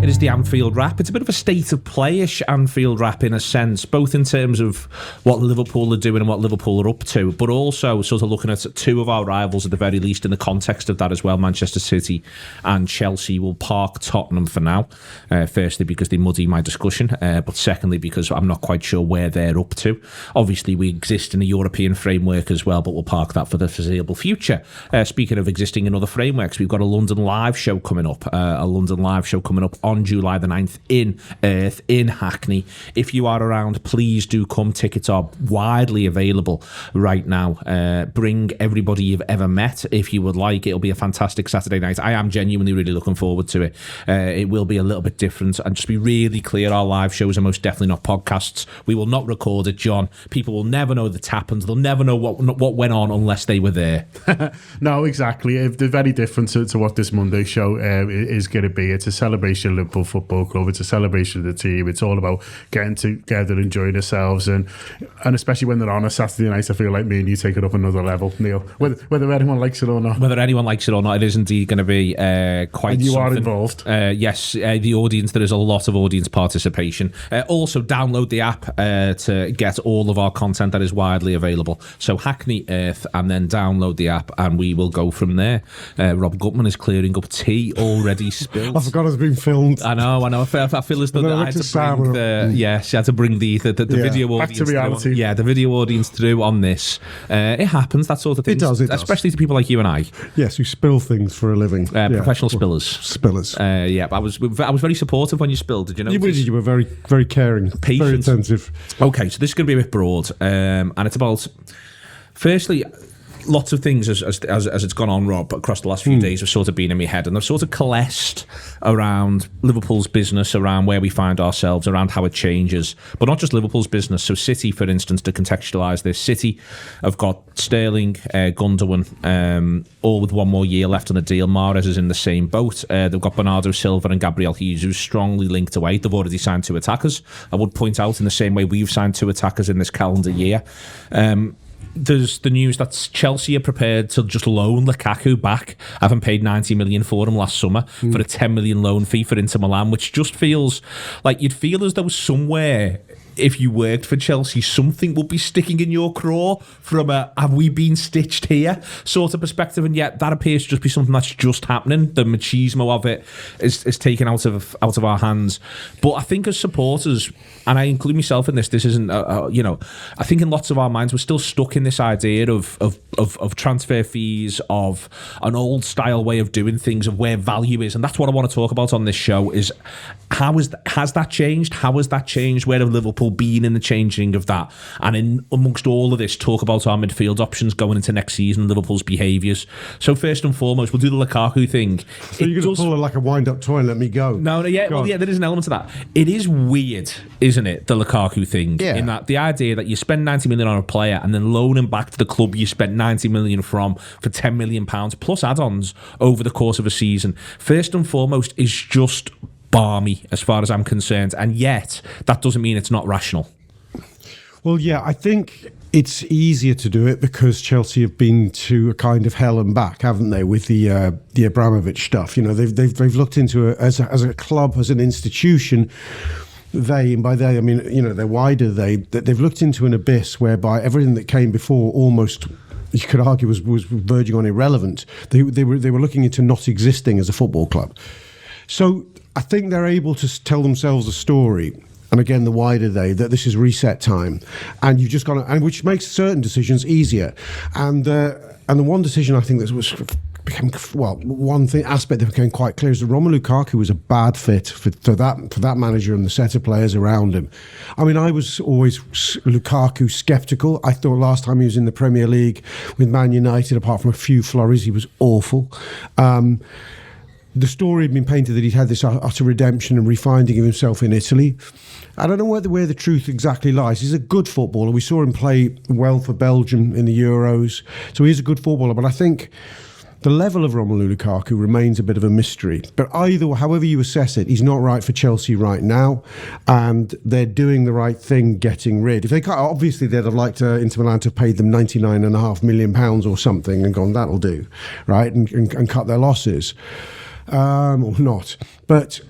It is the Anfield Wrap. It's a bit of a state of play-ish Anfield Wrap in a sense, both in terms of what Liverpool are doing and what Liverpool are up to, but also sort of looking at two of our rivals at the very least in the context of that as well. Manchester City and Chelsea will park Tottenham for now. Firstly, because they muddy my discussion, but secondly, because I'm not quite sure where they're up to. Obviously, we exist in a European framework as well, but we'll park that for the foreseeable future. Speaking of existing in other frameworks, we've got a London live show coming up. On July the 9th in Earth, in Hackney. If you are around, please do come. Tickets are widely available right now. Bring everybody you've ever met if you would like. It'll be a fantastic Saturday night. I am genuinely really looking forward to it. It will be a little bit different, and just be really clear, our live shows are most definitely not podcasts. We will not record it, John. People will never know that's happened. They'll never know what went on unless they were there. No, exactly. They're very different to what this Monday show is going to be. It's a celebration of Liverpool Football Club. It's a celebration of the team. It's all about getting together, enjoying ourselves, and especially when they're on a Saturday night, I feel like me and you take it up another level, Neil. Whether anyone likes it or not. Whether anyone likes it or not, it is indeed going to be quite. And you something. are involved. Yes, the audience. There is a lot of audience participation. Also, download the app to get all of our content that is widely available. So Hackney Earth, and then download the app, and we will go from there. Rob Gutmann is clearing up tea already spilled. I forgot it's been filmed. I know. I feel as though I had to bring she had to bring the video audience. Back to reality. The video audience through on this. It happens, that sort of thing. It does. Especially to people like you and I. Yes, who spill things for a living. Professional spillers. Spillers. I was very supportive when you spilled. Did you know? You were very, very caring, patient, very attentive. Okay, so this is going to be a bit broad, and it's about. Firstly, lots of things as it's gone on, Rob, across the last few days have sort of been in my head, and they've sort of coalesced around Liverpool's business, around where we find ourselves, around how it changes, but not just Liverpool's business. So City, for instance, to contextualise this, City have got Sterling, Gundogan, all with one more year left on the deal. Mahrez is in the same boat. They've got Bernardo Silva and Gabriel Jesus strongly linked away. They've already signed 2 attackers. I would point out, in the same way we've signed 2 attackers in this calendar year. There's the news that Chelsea are prepared to just loan Lukaku back, having paid 90 million for him last summer for a 10 million loan fee for Inter Milan, which just feels like you'd feel as though somewhere, if you worked for Chelsea, something would be sticking in your craw from a have we been stitched here sort of perspective, and yet that appears to just be something that's just happening. The machismo of it is taken out of our hands. But I think as supporters, and I include myself in this isn't I think in lots of our minds we're still stuck in this idea of transfer fees, of an old style way of doing things, of where value is, and that's what I want to talk about on this show. Is has that changed? How has that changed? Where have Liverpool been in the changing of that? And in amongst all of this, talk about our midfield options going into next season, Liverpool's behaviours. So first and foremost, we'll do the Lukaku thing. So you're going to pull it like a wind-up toy and let me go? No, there is an element of that. It is weird, isn't it, the Lukaku thing? Yeah. In that the idea that you spend 90 million on a player and then loan him back to the club you spent 90 million from for 10 million pounds plus add-ons over the course of a season, first and foremost, is just balmy as far as I'm concerned, and yet that doesn't mean it's not rational. Well, yeah, I think it's easier to do it because Chelsea have been to a kind of hell and back, haven't they, with the Abramovich stuff? You know, they've looked into it as a club, as an institution. They, and by they I mean, you know, they're wider. They've looked into an abyss whereby everything that came before almost, you could argue, was verging on irrelevant. They were looking into not existing as a football club. So I think they're able to tell themselves a story, and again, the wider that this is reset time, and you've just got to, and which makes certain decisions easier. And the one decision I think one aspect that became quite clear is that Romelu Lukaku was a bad fit for that manager and the set of players around him. I mean, I was always Lukaku sceptical. I thought last time he was in the Premier League with Man United, apart from a few flurries, he was awful. The story had been painted that he'd had this utter redemption and refinding of himself in Italy. I don't know where the truth exactly lies. He's a good footballer. We saw him play well for Belgium in the Euros. So he's a good footballer. But I think the level of Romelu Lukaku remains a bit of a mystery. But however you assess it, he's not right for Chelsea right now. And they're doing the right thing getting rid. If they can't, obviously they'd have liked Inter Milan to have paid them £99.5 million or something and gone, that'll do, right? And cut their losses. Or not. But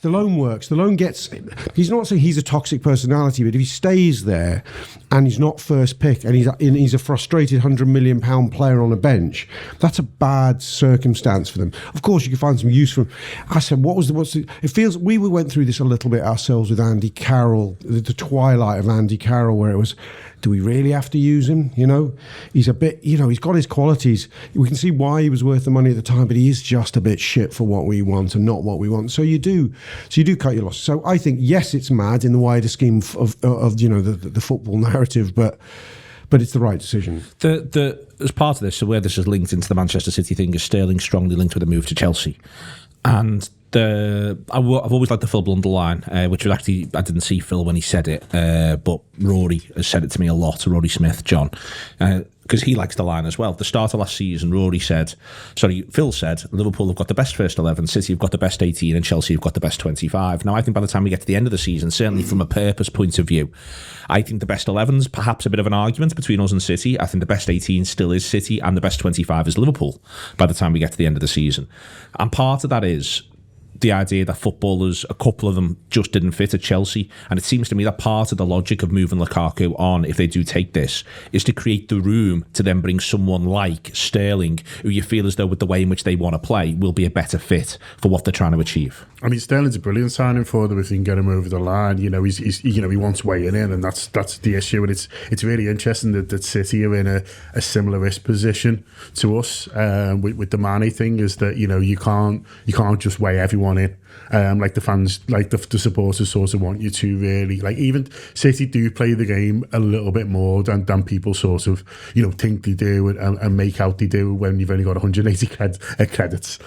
the loan works. The loan gets. He's not saying he's a toxic personality, but if he stays there and he's not first pick and he's a frustrated £100 million player on a bench, that's a bad circumstance for them. Of course, you can find some use for him. I said, what's the? It feels we went through this a little bit ourselves with Andy Carroll, the twilight of Andy Carroll, where it was, do we really have to use him? You know, he's a bit. You know, he's got his qualities. We can see why he was worth the money at the time, but he is just a bit shit for what we want and not what we want. So you do cut your losses. So I think yes, it's mad in the wider scheme of you know the football narrative, but it's the right decision. As part of this, so where this is linked into the Manchester City thing, is Sterling strongly linked with a move to Chelsea, and. I've always liked the Phil Blunder line, which was actually, I didn't see Phil when he said it, but Rory has said it to me a lot, Rory Smith, John, because he likes the line as well. At the start of last season, Phil said, Liverpool have got the best first 11, City have got the best 18, and Chelsea have got the best 25. Now, I think by the time we get to the end of the season, certainly from a purpose point of view, I think the best 11's perhaps a bit of an argument between us and City. I think the best 18 still is City, and the best 25 is Liverpool by the time we get to the end of the season. And part of that is the idea that footballers, a couple of them just didn't fit at Chelsea, and it seems to me that part of the logic of moving Lukaku on, if they do take this, is to create the room to then bring someone like Sterling, who you feel as though with the way in which they want to play will be a better fit for what they're trying to achieve. I mean, Sterling's a brilliant signing for them if they can get him over the line. You know, he wants weighing in, and that's the issue. And it's really interesting that City are in a similar-ish position to us with the Mane thing. Is that you can't just weigh everyone in. Like the fans, like the supporters sort of want you to really, like even City do play the game a little bit more than people sort of, think they do and make out they do when you've only got 180 credits,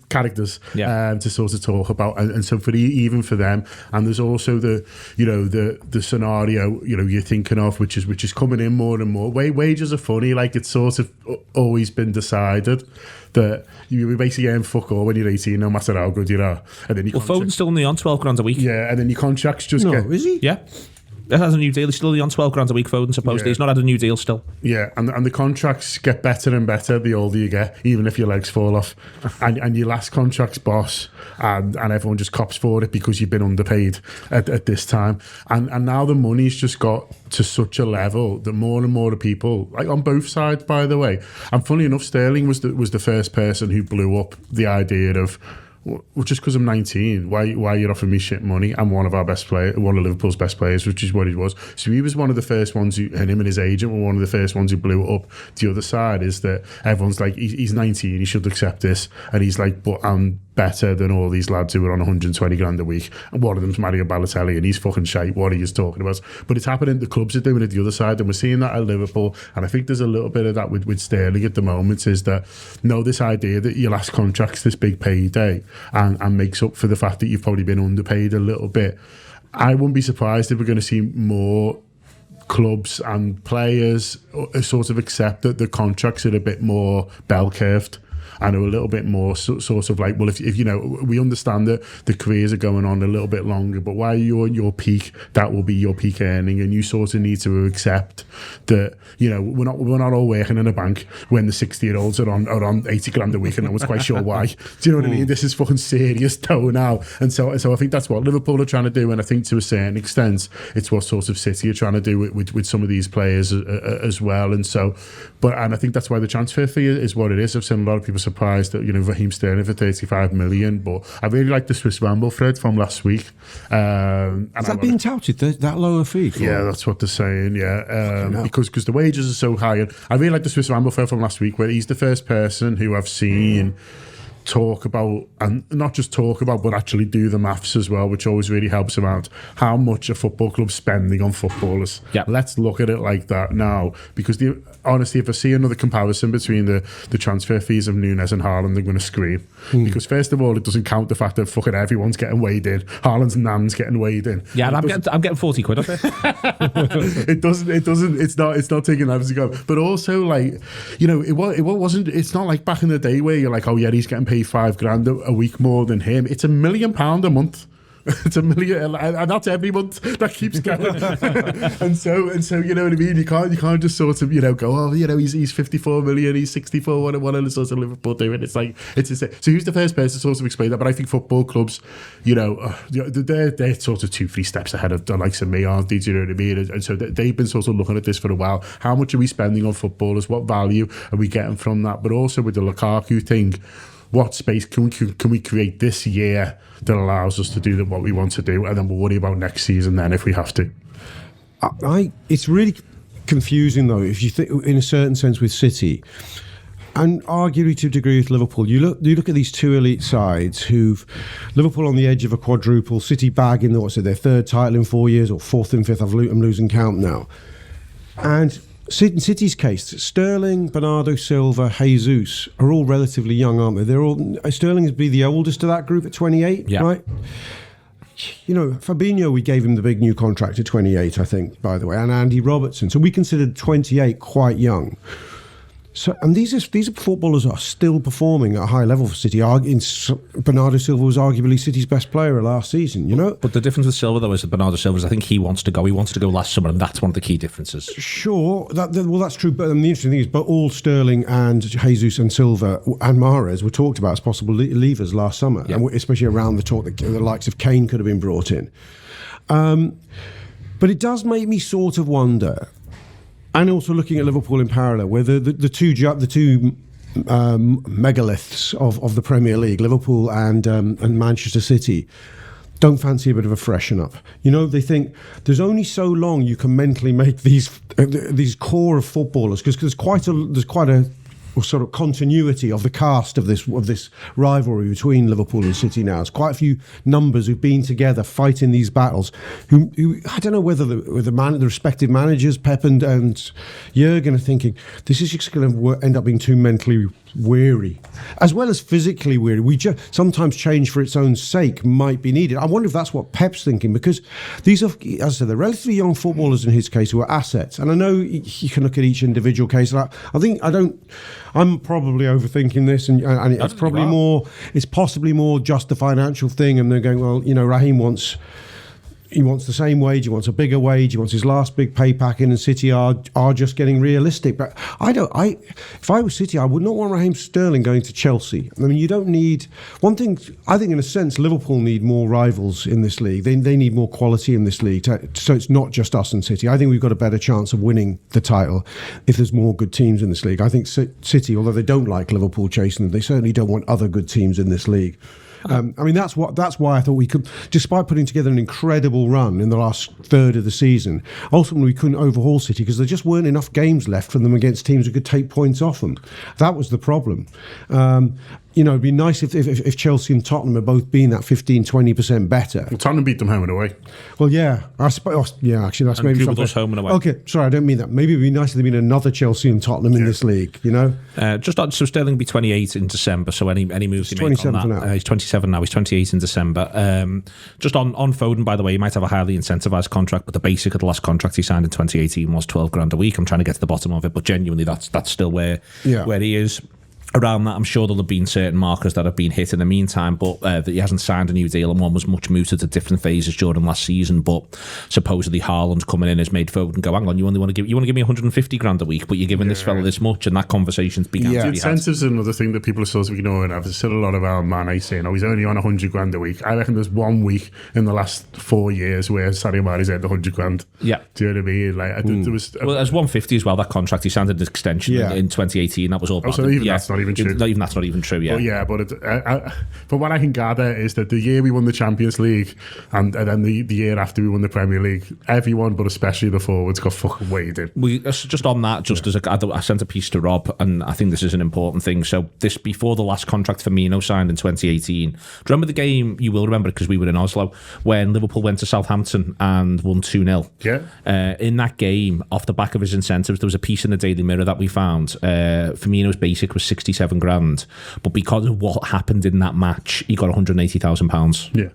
characters to sort of talk about. And so even for them, and there's also the scenario, you're thinking of, which is coming in more and more. Wages are funny, like it's sort of always been decided that you basically earn fuck all when you're 18, no matter how good you are. And then Foden's still only on £12 a week. Yeah, and then your contracts just get... is he? Yeah. That has a new deal. He's still only on £12 a week, Foden, supposedly. He's not had a new deal still. Yeah, and the contracts get better and better the older you get, even if your legs fall off. and your last contract's boss, and everyone just cops for it because you've been underpaid at this time. And now the money's just got to such a level that more and more people, like on both sides, by the way. And funny enough, Sterling was the first person who blew up the idea of, well, just because I'm 19, why you're offering me shit money? I'm one of Liverpool's best players, which is what he was. So he was one of the first ones and him and his agent were one of the first ones who blew it up. The other side is that everyone's like, he's 19, he should accept this. And he's like, but I'm better than all these lads who are on 120 grand a week. And one of them's Mario Balotelli, and he's fucking shite. What are you talking about? But it's happening. The clubs are doing it the other side, and we're seeing that at Liverpool. And I think there's a little bit of that with Sterling at the moment, is that, this idea that your last contract's this big payday and makes up for the fact that you've probably been underpaid a little bit. I wouldn't be surprised if we're going to see more clubs and players sort of accept that the contracts are a bit more bell-curved and are a little bit more sort of like, well, if we understand that the careers are going on a little bit longer, but while you're at your peak, that will be your peak earning, and you sort of need to accept that, we're not all working in a bank when the 60-year-olds are on 80 grand a week, and no one's quite sure why. Do you know what I mean? This is fucking serious though now. And so I think that's what Liverpool are trying to do, and I think to a certain extent it's what sort of City are trying to do with some of these players as well. And so, and I think that's why the transfer fee is what it is. I've seen a lot of people surprised that Raheem Sterling for 35 million, but I really like the Swiss Ramble thread from last week. And is that being touted, that lower fee? Yeah, that's what they're saying. Yeah, because the wages are so high. And I really like the Swiss Ramble thread from last week, where he's the first person who I've seen talk about, and not just talk about, but actually do the maths as well, which always really helps around how much a football club's spending on footballers. Yeah. Let's look at it like that now, because honestly, if I see another comparison between the transfer fees of Núñez and Haaland, I'm going to scream. Because first of all, it doesn't count the fact that fucking everyone's getting weighed in. Haaland's nan's getting weighed in. Yeah, and I'm getting 40 quid off it. It's not taking that as a go. But also, like, it's not like back in the day where you're like, oh yeah, he's getting paid £5 grand a week more than him. It's £1 million a month It's $1 million, and that's every month. That keeps going. and so, you know what I mean? You can't just sort of, go, oh, he's 54 million, he's 64. What are the sort of Liverpool doing? It's like, it's insane. So who's the first person to sort of explain that? But I think football clubs, they're sort of 2-3 steps ahead of the likes of me, aren't they? Do you know what I mean? And so they've been sort of looking at this for a while. How much are we spending on footballers? What value are we getting from that? But also with the Lukaku thing, what space can we create this year that allows us to do what we want to do, and then we'll worry about next season then if we have to. It's really confusing though, if you think in a certain sense with City, and arguably to a degree with Liverpool. You look at these two elite sides who've Liverpool on the edge of a quadruple, City bagging their third title in 4 years or fourth and fifth. I'm losing count now. And in City's case, Sterling, Bernardo Silva, Jesus are all relatively young, aren't they? They're all Sterling is the oldest of that group at 28, right? Fabinho, we gave him the big new contract at 28, I think, by the way, and Andy Robertson. So we considered 28 quite young. So, and these are footballers that are still performing at a high level for City. Bernardo Silva was arguably City's best player last season, But the difference with Silva, though, is that Bernardo Silva, I think he wants to go. He wanted to go last summer, and that's one of the key differences. Sure, that's true. But the interesting thing is, but all Sterling and Jesus and Silva and Mahrez were talked about as possible leavers last summer, and especially around the talk that the likes of Kane could have been brought in. But it does make me sort of wonder. And also looking at Liverpool in parallel, where the two megaliths of the Premier League, Liverpool and Manchester City, don't fancy a bit of a freshen up. They think there's only so long you can mentally make these core of footballers, because there's quite a sort of continuity of the cast of this rivalry between Liverpool and City now. It's quite a few numbers who've been together fighting these battles. Who I don't know whether the respective managers, Pep and Jurgen, are thinking this is just going to end up being too mentally weary, as well as physically weary. Sometimes change for its own sake might be needed. I wonder if that's what Pep's thinking, because these are, as I said, they're relatively young footballers in his case who are assets. And I know you can look at each individual case. I'm probably overthinking this, and it's probably more. It's possibly more just the financial thing, and they're going, well, Raheem wants the same wage, he wants a bigger wage, he wants his last big pay packet, and City are just getting realistic. But if I was City, I would not want Raheem Sterling going to Chelsea. I mean, you don't need one thing. I think in a sense Liverpool need more rivals in this league. They need more quality in this league, so it's not just us and City. I think we've got a better chance of winning the title if there's more good teams in this league. I think City, although they don't like Liverpool chasing them, they certainly don't want other good teams in this league. That's why I thought we could, despite putting together an incredible run in the last third of the season, ultimately we couldn't overhaul City because there just weren't enough games left for them against teams who could take points off them. That was the problem. It'd be nice if Chelsea and Tottenham had both been that 15-20% better. Well, Tottenham beat them home and away. Well, yeah. I suppose, actually, that's maybe something. Home and away. Okay, sorry, I don't mean that. Maybe it'd be nice if there'd been another Chelsea and Tottenham in this league, So Sterling will be 28 in December, so any moves he makes on that. Now. He's 27 now, he's 28 in December. Just on Foden, by the way, he might have a highly incentivised contract, but the basic of the last contract he signed in 2018 was $12,000 a week. I'm trying to get to the bottom of it, but genuinely that's still where he is. Around that, I'm sure there'll have been certain markers that have been hit in the meantime, but that he hasn't signed a new deal, and one was much mooted at different phases during last season. But supposedly Haaland coming in has made Foden go, hang on, you want to give me $150,000 a week, but you're giving this fella this much, and that conversation's began to be had. Incentives are another thing that people are sort of ignoring. There's still a lot of our Mane saying, he's only on $100,000 a week. I reckon there's 1 week in the last 4 years where Sadio Mane's earned $100,000. Yeah, do you know what I mean? Like, there was there's 150 as well. That contract he signed an extension in 2018. That was all. So even that's not even true. That's not even true. Yeah, but from what I can gather is that the year we won the Champions League and then the year after we won the Premier League, everyone but especially the forwards got fucking weighed in. Just on that, I sent a piece to Rob, and I think this is an important thing. So this before the last contract Firmino signed in 2018. Do you remember the game? You will remember it because we were in Oslo when Liverpool went to Southampton and won 2-0. Yeah. In that game, off the back of his incentives, there was a piece in the Daily Mirror that we found. Firmino's basic was $67,000. But because of what happened in that match, he got £180,000. Yeah.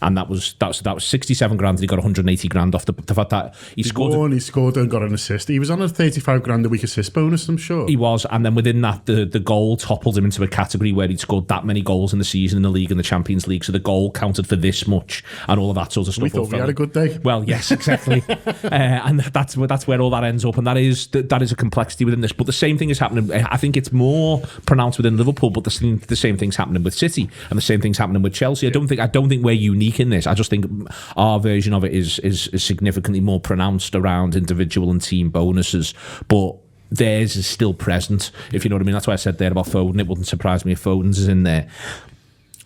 and that was 67 grand, and he got 180 grand off the fact that he scored. He scored and got an assist. He was on a 35 grand a week assist bonus, I'm sure. He was, and then within that, the goal toppled him into a category where he'd scored that many goals in the season in the league and the Champions League, so the goal counted for this much, and all of that sort of stuff. We thought we had a good day. Well, yes, exactly, and that's where all that ends up, and that is a complexity within this. But the same thing is happening. I think it's more pronounced within Liverpool, but the same thing's happening with City, and the same thing's happening with Chelsea. I don't think we're unique in this. I just think our version of it is significantly more pronounced around individual and team bonuses, but theirs is still present, if you know what I mean. That's why I said there about Foden. It wouldn't surprise me if Foden's is in there.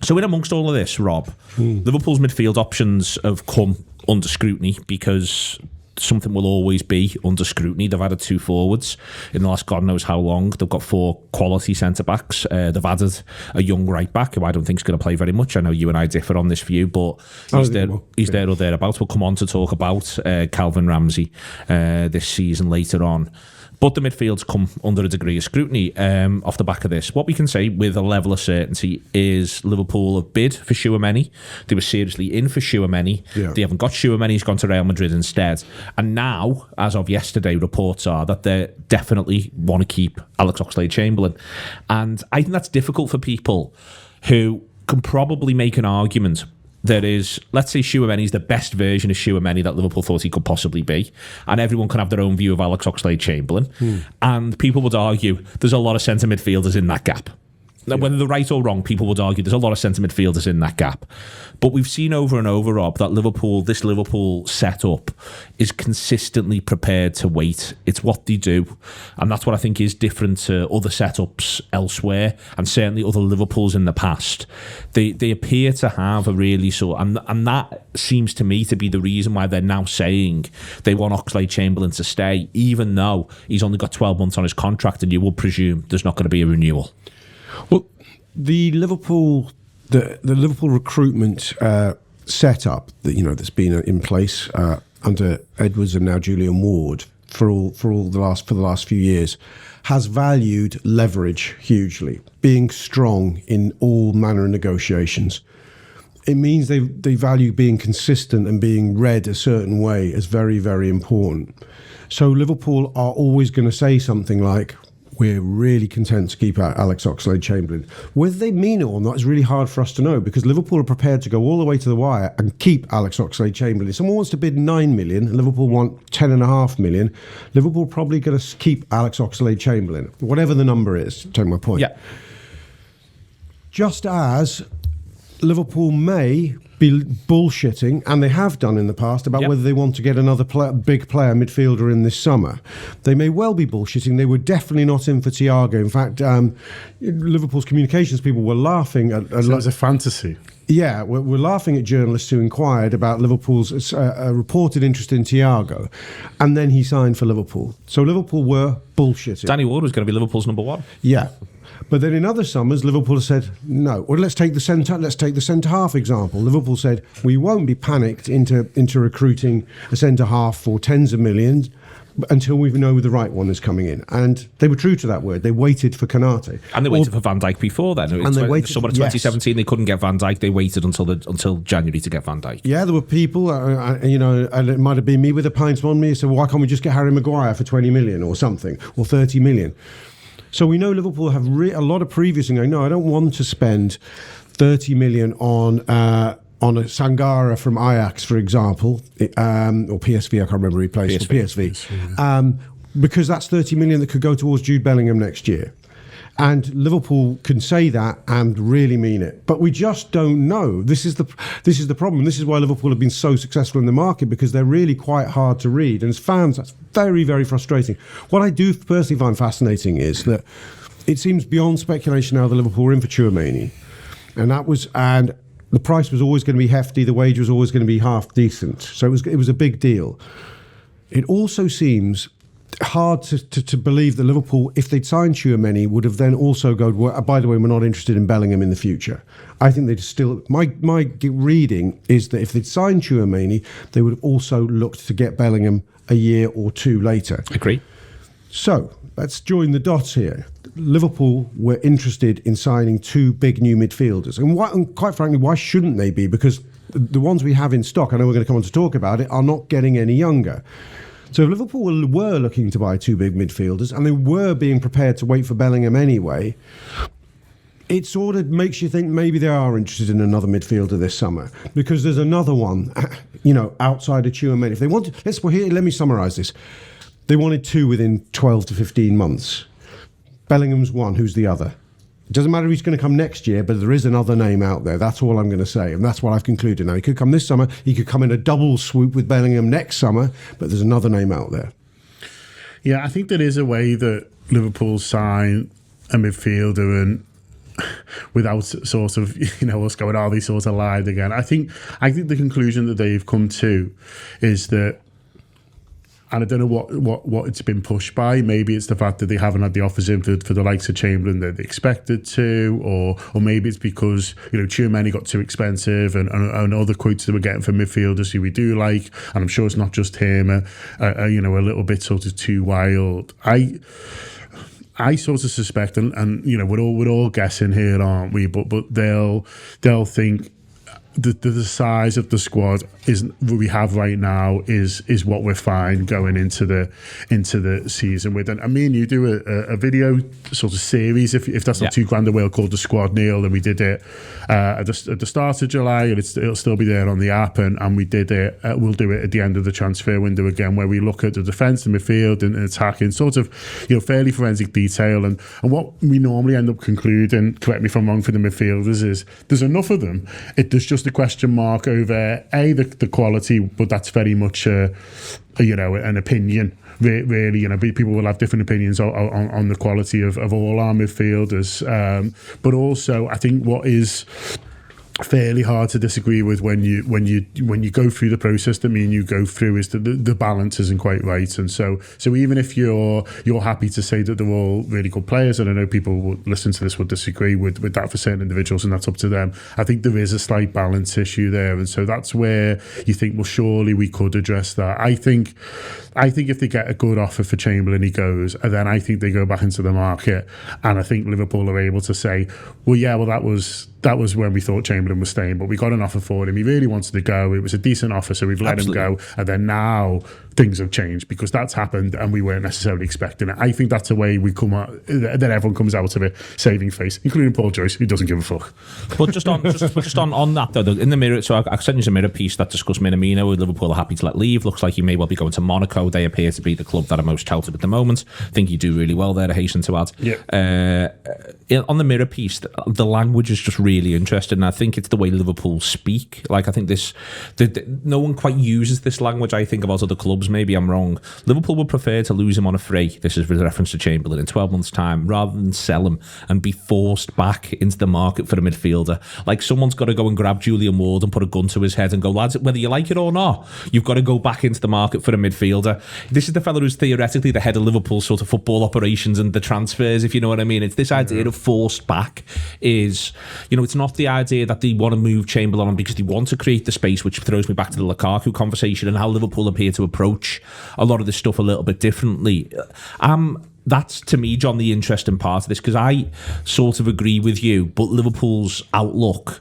So in amongst all of this, Rob, Liverpool's midfield options have come under scrutiny because something will always be under scrutiny. They've added 2 forwards in the last God knows how long. They've got 4 quality centre-backs. They've added a young right-back who I don't think is going to play very much. I know you and I differ on this view, but he's there or thereabouts. We'll come on to talk about Calvin Ramsey this season later on. But the midfield's come under a degree of scrutiny off the back of this. What we can say with a level of certainty is Liverpool have bid for Tchouaméni. They were seriously in for Tchouaméni. Yeah. They haven't got Tchouaméni. He's gone to Real Madrid instead. And now, as of yesterday, reports are that they definitely want to keep Alex Oxlade-Chamberlain. And I think that's difficult for people who can probably make an argument. There is, let's say Tchouaméni is the best version of Tchouaméni that Liverpool thought he could possibly be, and everyone can have their own view of Alex Oxlade-Chamberlain, and people would argue there's a lot of centre midfielders in that gap. Now, whether they're right or wrong, people would argue there's a lot of centre midfielders in that gap. But we've seen over and over, Rob, that this Liverpool setup is consistently prepared to wait. It's what they do. And that's what I think is different to other setups elsewhere, and certainly other Liverpools in the past. They appear to have a really and that seems to me to be the reason why they're now saying they want Oxlade-Chamberlain to stay, even though he's only got 12 months on his contract, and you would presume there's not going to be a renewal. Well, the Liverpool recruitment setup that's been in place under Edwards and now Julian Ward for the last few years has valued leverage hugely, being strong in all manner of negotiations. It means they value being consistent and being read a certain way as very, very important. So Liverpool are always going to say something like, we're really content to keep out Alex Oxlade-Chamberlain. Whether they mean it or not is really hard for us to know, because Liverpool are prepared to go all the way to the wire and keep Alex Oxlade-Chamberlain. If someone wants to bid 9 million, Liverpool want 10.5 million, Liverpool probably going to keep Alex Oxlade-Chamberlain, whatever the number is, take my point. Yeah. Just as Liverpool may be bullshitting, and they have done in the past, about whether they want to get another big player midfielder in this summer. They may well be bullshitting. They were definitely not in for Thiago. In fact, Liverpool's communications people were laughing at... So it was a fantasy. Yeah, we're laughing at journalists who inquired about Liverpool's reported interest in Thiago, and then he signed for Liverpool. So Liverpool were bullshitting. Danny Ward was going to be Liverpool's number 1. Yeah. But then in other summers, Liverpool said, no. Well, let's take the centre-half example. Liverpool said, we won't be panicked into recruiting a centre-half for tens of millions until we know the right one is coming in. And they were true to that word. They waited for Konate. And they waited for Van Dijk before then. And they waited summer of 2017, they couldn't get Van Dijk. They waited until January to get Van Dijk. Yeah, there were people, and it might have been me with a pint on me, so why can't we just get Harry Maguire for 20 million or something, or 30 million? So we know Liverpool have a lot of previous and going, no, I don't want to spend 30 million on a Sangara from Ajax, for example, or PSV, I can't remember who he plays for PSV. Because that's 30 million that could go towards Jude Bellingham next year. And Liverpool can say that and really mean it. But we just don't know. This is the problem. This is why Liverpool have been so successful in the market, because they're really quite hard to read. And as fans, that's very, very frustrating. What I do personally find fascinating is that it seems beyond speculation now that Liverpool were in for Tchouaméni. And the price was always going to be hefty. The wage was always going to be half decent. So it was a big deal. It also seems hard to believe that Liverpool, if they'd signed Tchouaméni, would have then also gone, well, by the way, we're not interested in Bellingham in the future. I think they'd still... My reading is that if they'd signed Tchouaméni, they would have also looked to get Bellingham a year or two later. Agree. So, let's join the dots here. Liverpool were interested in signing 2 big new midfielders. And quite frankly, why shouldn't they be? Because the ones we have in stock, I know we're going to come on to talk about it, are not getting any younger. So if Liverpool were looking to buy two big midfielders, and they were being prepared to wait for Bellingham anyway, it sort of makes you think maybe they are interested in another midfielder this summer, because there's another one, outside of Tchouaméni. If they wanted, let me summarise this. They wanted two within 12 to 15 months. Bellingham's one. Who's the other? It doesn't matter if he's going to come next year, but there is another name out there. That's all I'm going to say. And that's what I've concluded now. He could come this summer. He could come in a double swoop with Bellingham next summer, but there's another name out there. Yeah, I think there is a way that Liverpool sign a midfielder and without sort of, what's going on, they sort of lied again. I think the conclusion that they've come to is that, and I don't know what it's been pushed by. Maybe it's the fact that they haven't had the offers in for the likes of Chamberlain that they expected to, or maybe it's because Tchouaméni got too expensive, and other quotes that we're getting from midfielders who we do like, and I'm sure it's not just him, a little bit sort of too wild. I sort of suspect, and we're all guessing here, aren't we? But they'll think the size of the squad we have right now is what we're fine going into the season with. And me and you do a video sort of series, if that's not too grand a word, called The Squad, Neil, and we did it at the start of July, and it'll still be there on the app, and we did it, we'll do it at the end of the transfer window again, where we look at the defence, the midfield and attack in sort of fairly forensic detail, and what we normally end up concluding, correct me if I'm wrong, for the midfielders, is there's enough of them. There's just a question mark over the quality, but that's very much an opinion. Really, people will have different opinions on the quality of all our midfielders. But also, I think what is fairly hard to disagree with when you go through the process that me and you go through is that the balance isn't quite right. And so even if you're happy to say that they're all really good players, and I know people will listen to this will disagree with that for certain individuals, and that's up to them, I think there is a slight balance issue there. And so that's where you think, well, surely we could address that. I think if they get a good offer for Chamberlain, he goes, and then I think they go back into the market, and I think Liverpool are able to say, well, that was when we thought Chamberlain was staying, but we got an offer for him. He really wanted to go. It was a decent offer, so we've let him go. And then now things have changed because that's happened and we weren't necessarily expecting it. I think that's a way we come out, that everyone comes out of it saving face, including Paul Joyce, who doesn't give a fuck. But just on that though, in the Mirror, so I sent you a Mirror piece that discussed Minamino, who Liverpool are happy to let leave. Looks like he may well be going to Monaco. They appear to be the club that are most touted at the moment. I think you do really well there, I hasten to add. On the Mirror piece, the language is just really interesting, and I think it's the way Liverpool speak. Like, I think no one quite uses this language, I think, about other clubs. Maybe I'm wrong. Liverpool would prefer to lose him on a free, this is with reference to Chamberlain, in 12 months' time, rather than sell him and be forced back into the market for a midfielder. Like, someone's got to go and grab Julian Ward and put a gun to his head and go, lads, whether you like it or not, you've got to go back into the market for a midfielder. This is the fella who's theoretically the head of Liverpool's sort of football operations and the transfers, if you know what I mean. It's this idea of forced back is, it's not the idea that they want to move Chamberlain on because they want to create the space, which throws me back to the Lukaku conversation and how Liverpool appear to approach a lot of this stuff a little bit differently. That's, to me, John, the interesting part of this, because I sort of agree with you, but Liverpool's outlook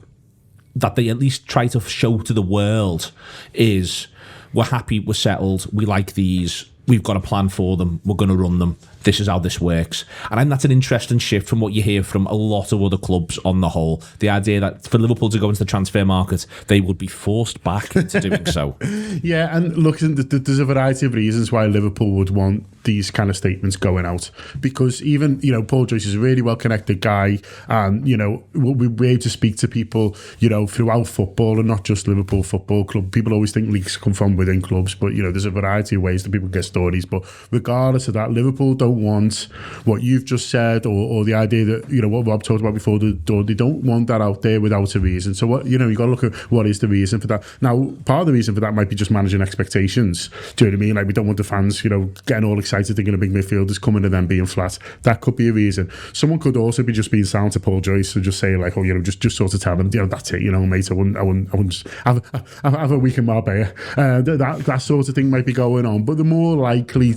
that they at least try to show to the world is, we're happy, we're settled, we like these, we've got a plan for them, we're going to run them, this is how this works. And I think that's an interesting shift from what you hear from a lot of other clubs on the whole. The idea that for Liverpool to go into the transfer market, they would be forced back into doing so. Yeah, and look, there's a variety of reasons why Liverpool would want these kind of statements going out. Because even, Paul Joyce is a really well-connected guy, and, we're able to speak to people, throughout football and not just Liverpool Football Club. People always think leaks come from within clubs, but, there's a variety of ways that people get stories. But regardless of that, Liverpool don't want what you've just said, or the idea that, what Rob talked about before, they don't want that out there without a reason. So what, you got to look at what is the reason for that. Now, part of the reason for that might be just managing expectations. Do you know what I mean? Like, we don't want the fans, getting all excited thinking a big midfielder's coming and then being flat. That could be a reason. Someone could also be just being sound to Paul Joyce and just say, like, just sort of tell them, that's it, mate, I wouldn't just have a week in Marbella. That sort of thing might be going on. But the more likely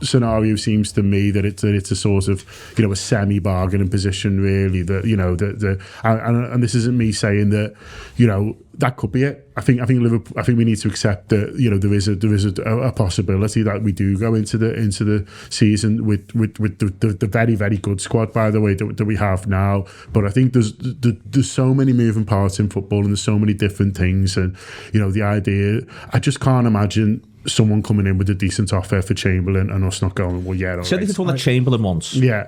scenario seems to me that it's a sort of, a semi-bargaining position, really, that, and this isn't me saying that, that could be it. I think Liverpool, I think we need to accept that, there is a possibility that we do go into the season with the very, very good squad, by the way, that we have now. But I think there's so many moving parts in football, and there's so many different things, and the idea, I just can't imagine someone coming in with a decent offer for Chamberlain and us not going, well, yeah, so it's all that Chamberlain wants. Yeah.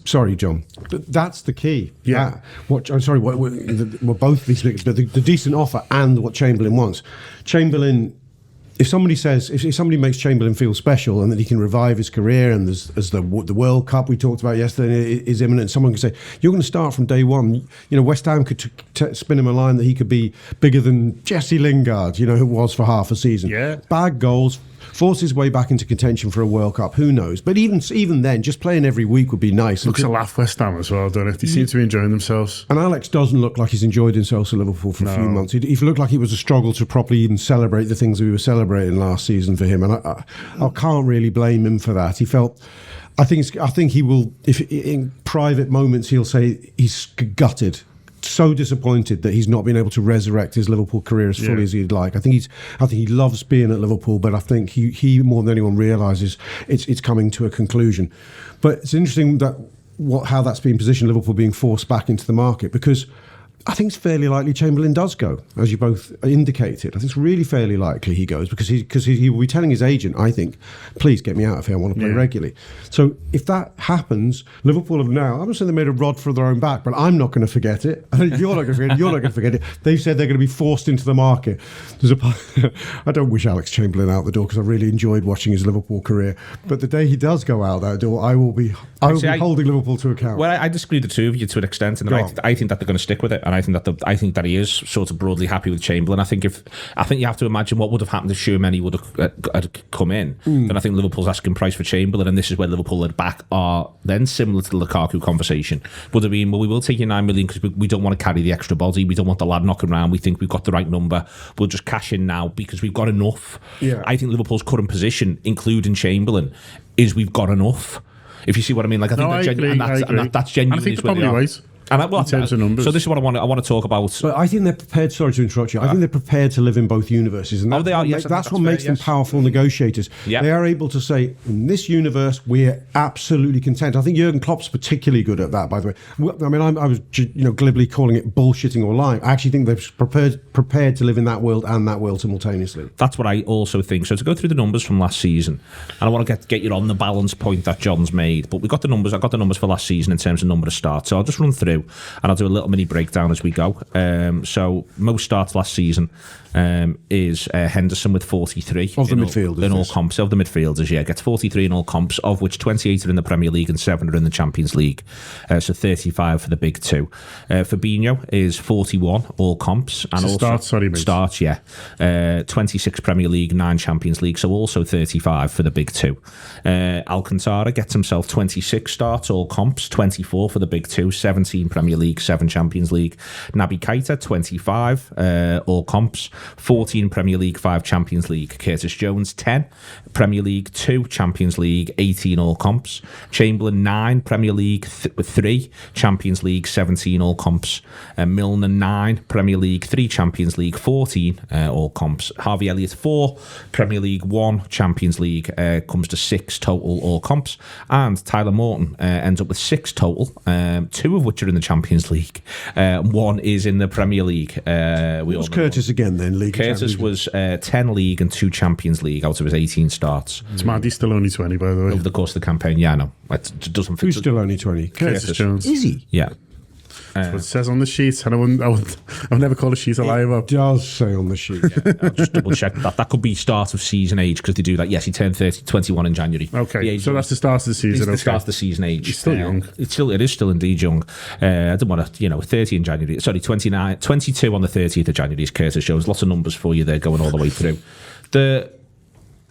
Sorry, John. That's the key. Yeah. Well, both these things, but the decent offer and what Chamberlain wants. Chamberlain, if somebody makes Chamberlain feel special and that he can revive his career, and as the World Cup we talked about yesterday is imminent, someone can say, you're going to start from day one. West Ham could spin him a line that he could be bigger than Jesse Lingard, who was for half a season. Yeah. Bag goals, force his way back into contention for a World Cup. Who knows? But even then, just playing every week would be nice. Looks a laugh, West Ham as well, don't it? They seem to be enjoying themselves. And Alex doesn't look like he's enjoyed himself at Liverpool for a few months. He looked like it was a struggle to properly even celebrate the things we were celebrating last season for him, and I can't really blame him for that. He felt. I think he will. If in private moments he'll say he's gutted. So disappointed that he's not been able to resurrect his Liverpool career as fully as he'd like. I think he loves being at Liverpool, but I think he more than anyone realises it's coming to a conclusion. But it's interesting that how that's being positioned, Liverpool being forced back into the market, because I think it's fairly likely Chamberlain does go, as you both indicated. I think it's really fairly likely he goes, because he will be telling his agent, I think, please get me out of here, I want to play regularly. So if that happens, Liverpool have now, I'm not saying they made a rod for their own back, but I'm not going to forget it. You're not going to forget it. You're not going to forget it. They've said they're going to be forced into the market. I don't wish Alex Chamberlain out the door, because I really enjoyed watching his Liverpool career. But the day he does go out that door, I will be holding Liverpool to account. Well, I disagree with the two of you to an extent, and I think that they're going to stick with it. And I think that he is sort of broadly happy with Chamberlain. I think you have to imagine what would have happened if Shermany would have come in. Then I think Liverpool's asking price for Chamberlain, and this is where Liverpool at back are then similar to the Lukaku conversation. Would have been, well, we will take you 9 million because we don't want to carry the extra body. We don't want the lad knocking around. We think we've got the right number. We'll just cash in now because we've got enough. Yeah. I think Liverpool's current position, including Chamberlain, is we've got enough. If you see what I mean, like I think that's genuinely. I think they're probably right. And in terms of numbers. So this is what I want to talk about. But I think they're prepared. Sorry to interrupt you. I think they're prepared to live in both universes, and they are. Yes, that's what makes them powerful negotiators. Yeah. They are able to say, in this universe, we're absolutely content. I think Jurgen Klopp's particularly good at that. By the way, I mean, I was glibly calling it bullshitting or lying. I actually think they're prepared to live in that world and that world simultaneously. That's what I also think. So to go through the numbers from last season, and I want to get you on the balance point that John's made. But we got the numbers. I got the numbers for last season in terms of number of starts. So I'll just run through, and I'll do a little mini breakdown as we go. So most starts last season is Henderson with 43 of the midfielders in all comps. Of the midfielders, gets 43 in all comps, of which 28 are in the Premier League and 7 are in the Champions League. So 35 for the big two. Fabinho is 41 all comps, and also starts. 26 Premier League, 9 Champions League, so also 35 for the big two. Alcantara gets himself 26 starts all comps, 24 for the big two, 17 Premier League, 7 Champions League. Naby Keita 25 all comps, 14 Premier League, 5 Champions League. Curtis Jones 10 Premier League, 2 Champions League, 18 all comps. Chamberlain 9 Premier League, 3 Champions League, 17 all comps. Milner 9 Premier League, 3 Champions League, 14 all comps. Harvey Elliott 4 Premier League, 1 Champions League, comes to 6 total all comps. And Tyler Morton ends up with 6 total, 2 of which are in the Champions League. 1 is in the Premier League. What's Curtis again then? League Curtis was 10 League and 2 Champions League out of his 18 starts. It's mad he's still only 20, by the way. Over the course of the campaign, I know. It doesn't fit. Who's still only 20? Curtis Jones. Is he? Yeah. That's what it says on the sheet, and I would never call a sheet a lie. It does say on the sheet. I'll just double check that. That could be start of season age, because they do that. Yes, he turned 21 in January. Okay, so that's the start of the season. It's the start of the season age. He's still young. It is still indeed young. I don't want to, 30 in January. Sorry, 22 on the 30th of January is Curtis Jones. Lots of numbers for you there going all the way through.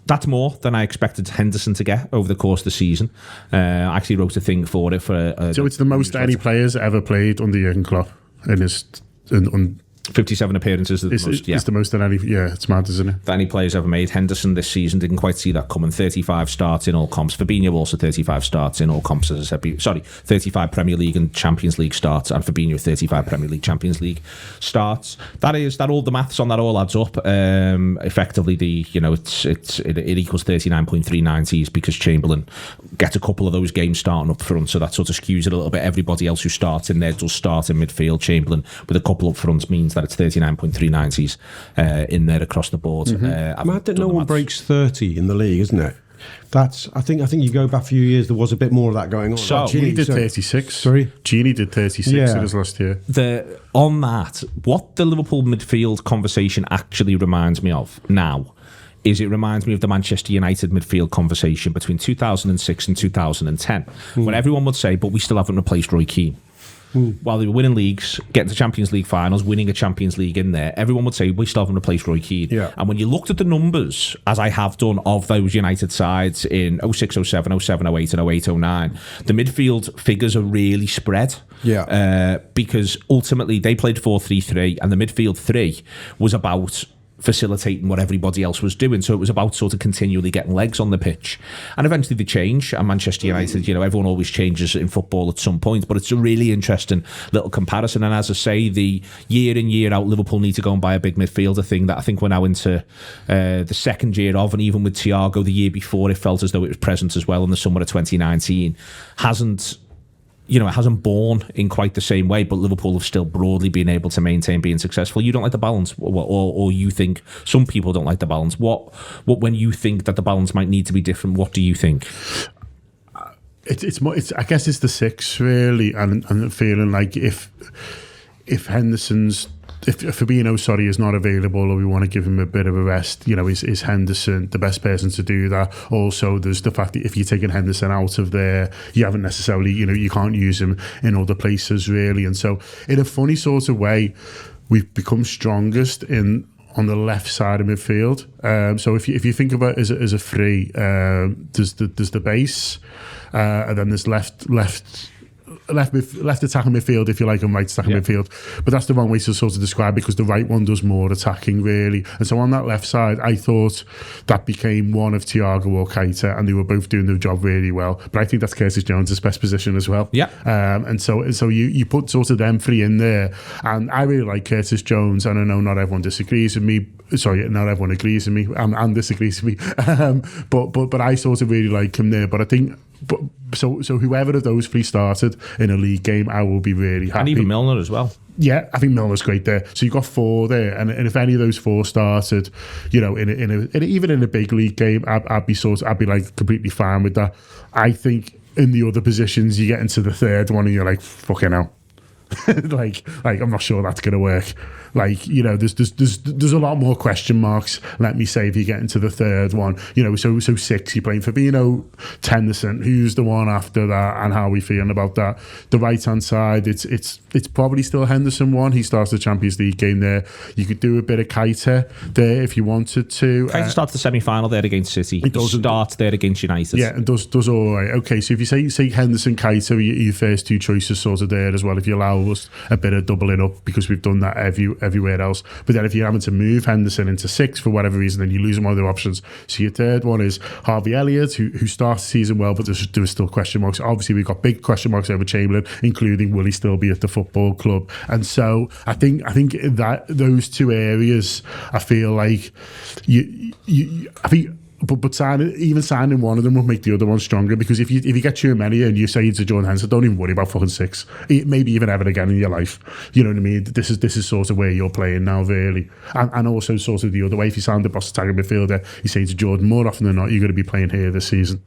That's more than I expected Henderson to get over the course of the season. I actually wrote a thing for it. So it's the most any players ever played under Jurgen Klopp in his 57 appearances is the most. It's the most than any. Yeah, it's mad, isn't it? That any players ever made. Henderson this season didn't quite see that coming. 35 starts in all comps. Fabinho also 35 starts in all comps. As I said, 35 Premier League and Champions League starts, and Fabinho 35 Premier League, Champions League starts. That all the maths on that all adds up. Effectively, it equals 39.390s because Chamberlain gets a couple of those games starting up front, so that sort of skews it a little bit. Everybody else who starts in there does start in midfield. Chamberlain with a couple up front means that it's 39.390s in there across the board. Mad that no one breaks 30 in the league, isn't it? That's. I think you go back a few years. There was a bit more of that going on. So Gini did 36. Sorry, Gini did 36 in his last year. On that, what the Liverpool midfield conversation actually reminds me of now is it reminds me of the Manchester United midfield conversation between 2006 and 2010, when everyone would say, "But we still haven't replaced Roy Keane." While they were winning leagues, getting to Champions League finals, winning a Champions League in there, everyone would say, we still haven't replaced Roy Keane. Yeah. And when you looked at the numbers, as I have done, of those United sides in 06, 07, 07, 08 and 08, 09, the midfield figures are really spread. Yeah. Because ultimately they played 4-3-3 and the midfield three was about facilitating what everybody else was doing. So it was about sort of continually getting legs on the pitch. And eventually they change. And Manchester United, everyone always changes in football at some point, but it's a really interesting little comparison. And as I say, the year in, year out, Liverpool need to go and buy a big midfielder thing that I think we're now into the second year of. And even with Thiago the year before, it felt as though it was present as well in the summer of 2019. It hasn't borne in quite the same way, but Liverpool have still broadly been able to maintain being successful. You don't like the balance, or you think some people don't like the balance. What when you think that the balance might need to be different, what do you think? It's more. I guess it's the six really, and feeling like if Henderson's. If Fabinho, is not available, or we want to give him a bit of a rest, is Henderson the best person to do that? Also, there's the fact that if you're taking Henderson out of there, you haven't necessarily, you can't use him in other places really. And so, in a funny sort of way, we've become strongest on the left side of midfield. So if you think about it as a three, there's the base, and then there's left attacking midfield, if you like, and right attacking midfield. But that's the wrong way to sort of describe it, because the right one does more attacking, really. And so on that left side, I thought that became one of Thiago or Keita, and they were both doing their job really well. But I think that's Curtis Jones' best position as well. Yeah. And so you put sort of them three in there, and I really like Curtis Jones, and I know not everyone disagrees with me. Sorry, not everyone agrees with me and disagrees with me. But I sort of really like him there. But I think. So whoever of those three started in a league game, I will be really happy. And even Milner as well. Yeah, I think Milner's great there. So you've got four there, and if any of those four started, even in a big league game, I'd be like completely fine with that. I think in the other positions, you get into the third one, and you're like, fucking hell. like I'm not sure that's going to work. There's a lot more question marks, let me say, if you get into the third one. So six, you're playing Fabinho, Henderson, who's the one after that, and how are we feeling about that? The right hand side, it's probably still Henderson one. He starts the Champions League game there. You could do a bit of Keita there if you wanted to. Keita starts the semi-final there against City. He starts there against United. Yeah, and does all right. Okay, so if you say Henderson, Keita, your first two choices sort of there as well, if you allow us a bit of doubling up, because we've done that everywhere else. But then if you're having to move Henderson into six for whatever reason, then you lose one of the options. So your third one is Harvey Elliott, who starts the season well, but there's still question marks. Obviously, we've got big question marks over Chamberlain, including will he still be at the football club? And so I think that those two areas, I feel like But signing one of them will make the other one stronger, because if you get Tchouaméni and you say to Jordan Henderson, don't even worry about fucking six, maybe even ever again in your life. You know what I mean? This is sort of where you're playing now, really. And also sort of the other way, if you sign the boss attacking midfielder, you say to Jordan, more often than not, you're going to be playing here this season.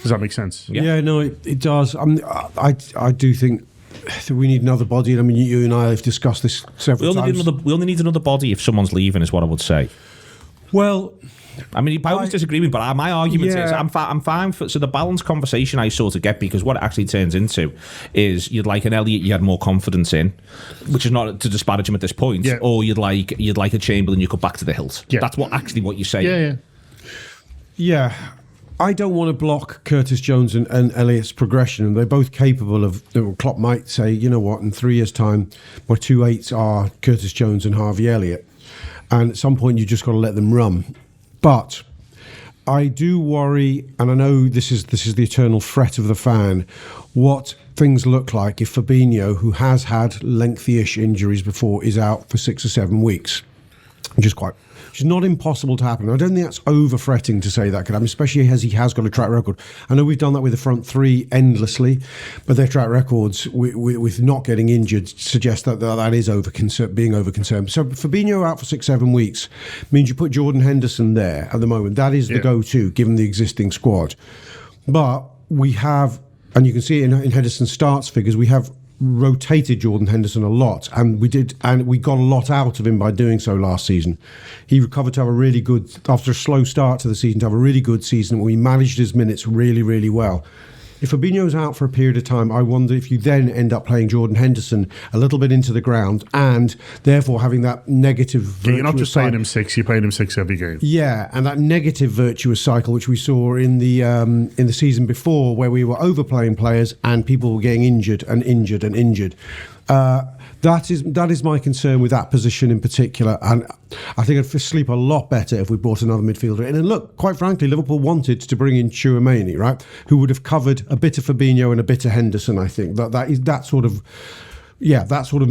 Does that make sense? Yeah, no, it does. I do think that we need another body. I mean, you and I have discussed this several times. We only need another body if someone's leaving, is what I would say. Well, I mean, I always disagree with me, but my argument is I'm fine for. So the balance conversation I sort of get, because what it actually turns into is you'd like an Elliott you had more confidence in, which is not to disparage him at this point, or you'd like a Chamberlain you could back to the hilt. Yeah. That's what you say. Yeah. I don't want to block Curtis Jones and Elliott's progression, and they're both capable of. Klopp might say, you know what, in 3 years' time, my 2 eights are Curtis Jones and Harvey Elliott, and at some point you just got to let them run. But I do worry, and I know this is the eternal fret of the fan, what things look like if Fabinho, who has had lengthy-ish injuries before, is out for 6 or 7 weeks, which is not impossible to happen. I don't think that's over-fretting to say that could happen, especially as he has got a track record. I know we've done that with the front three endlessly, but their track records with not getting injured suggest that is being over-concerned. So Fabinho out for 6-7 weeks means you put Jordan Henderson there at the moment. That is the go-to, given the existing squad. But we have, and you can see it in Henderson's starts figures, we have rotated Jordan Henderson a lot, and we got a lot out of him by doing so last season. He recovered to have a really good, after a slow start to the season, to have a really good season where he managed his minutes really, really well. If Fabinho's out for a period of time, I wonder if you then end up playing Jordan Henderson a little bit into the ground and therefore having that negative. You're not just playing him 6; you're playing him 6 every game. Yeah, and that negative virtuous cycle which we saw in the season before, where we were overplaying players and people were getting injured. That is my concern with that position in particular, and I think I'd sleep a lot better if we brought another midfielder in. And look, quite frankly, Liverpool wanted to bring in Tchouaméni, right, who would have covered a bit of Fabinho and a bit of Henderson. I think that sort of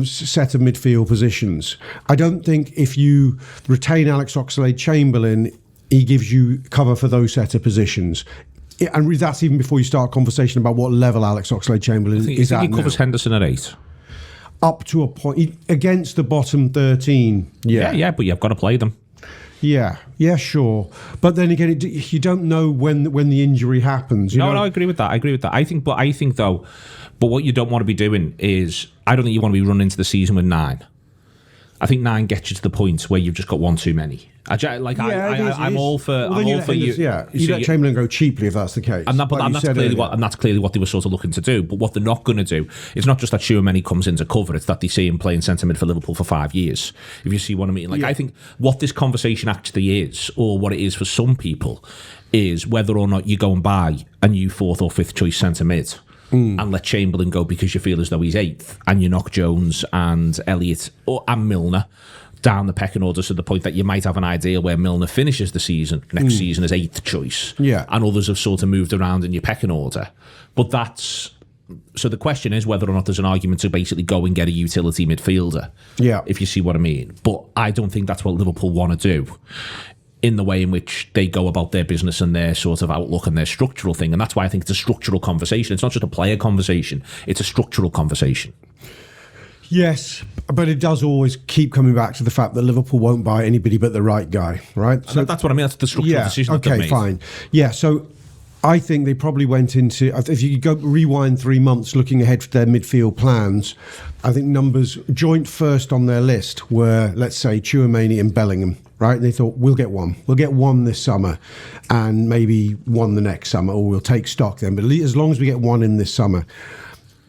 set of midfield positions. I don't think if you retain Alex Oxlade-Chamberlain, he gives you cover for those set of positions. And that's even before you start a conversation about what level Alex Oxlade-Chamberlain is at. He covers Henderson at 8. Up to a point against the bottom 13. Yeah, but you've got to play them. Yeah, sure. But then again, you don't know when the injury happens. No, I agree with that. I think what you don't want to be doing is, I don't think you want to be running into the season with 9. I think 9 gets you to the point where you've just got one too many. I'm all for you. Yeah, you let Chamberlain go cheaply if that's the case. And that's clearly what they were sort of looking to do. But what they're not going to do is not just that Tchouaméni comes in to cover; it's that they see him playing centre mid for Liverpool for 5 years. If you see what I mean, I think what this conversation actually is, or what it is for some people, is whether or not you go and buy a new 4th or 5th choice centre mid. And let Chamberlain go because you feel as though he's 8th, and you knock Jones and Elliott and Milner down the pecking order to the point that you might have an idea where Milner finishes the season next season as 8th choice, and others have sort of moved around in your pecking order. But so the question is whether or not there's an argument to basically go and get a utility midfielder, if you see what I mean. But I don't think that's what Liverpool want to do in the way in which they go about their business and their sort of outlook and their structural thing. And that's why I think it's a structural conversation. It's not just a player conversation, it's a structural conversation. Yes, but it does always keep coming back to the fact that Liverpool won't buy anybody but the right guy, right? So that's what I mean. That's the structural decision that they made. Fine. Yeah, so I think they probably went into, if you could go rewind 3 months looking ahead for their midfield plans, I think numbers joint first on their list were, let's say, Tchouaméni and Bellingham, right? They thought, we'll get one this summer and maybe one the next summer, or we'll take stock then. But as long as we get one in this summer.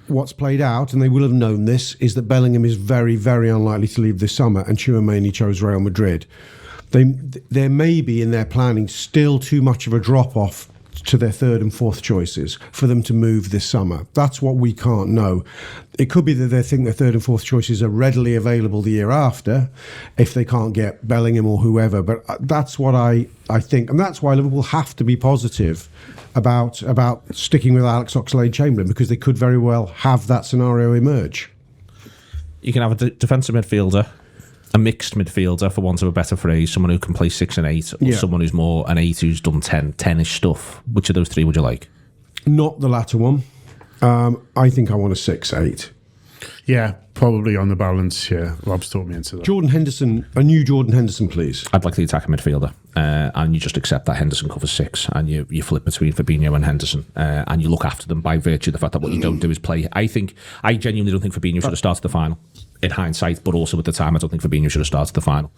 What's played out, and they will have known this, is that Bellingham is very, very unlikely to leave this summer, and Tchouaméni chose Real Madrid. There may be in their planning still too much of a drop-off to their 3rd and 4th choices for them to move this summer. That's what we can't know. It could be that they think their 3rd and 4th choices are readily available the year after if they can't get Bellingham or whoever. But that's what I think. And that's why Liverpool have to be positive about sticking with Alex Oxlade-Chamberlain, because they could very well have that scenario emerge. You can have a defensive midfielder, a mixed midfielder, for want of a better phrase, someone who can play 6 and 8, or someone who's more an 8 who's done 10-ish stuff. Which of those 3 would you like? Not the latter one. I think I want a 6-8. Yeah, probably on the balance. Yeah, Rob's taught me into that. Jordan Henderson, a new Jordan Henderson, please. I'd like the attacking midfielder, and you just accept that Henderson covers 6, and you flip between Fabinho and Henderson, and you look after them by virtue of the fact that what you don't do is play. I genuinely don't think Fabinho should have started the final. in hindsight, but also at the time, I don't think Fabinho should have started the final.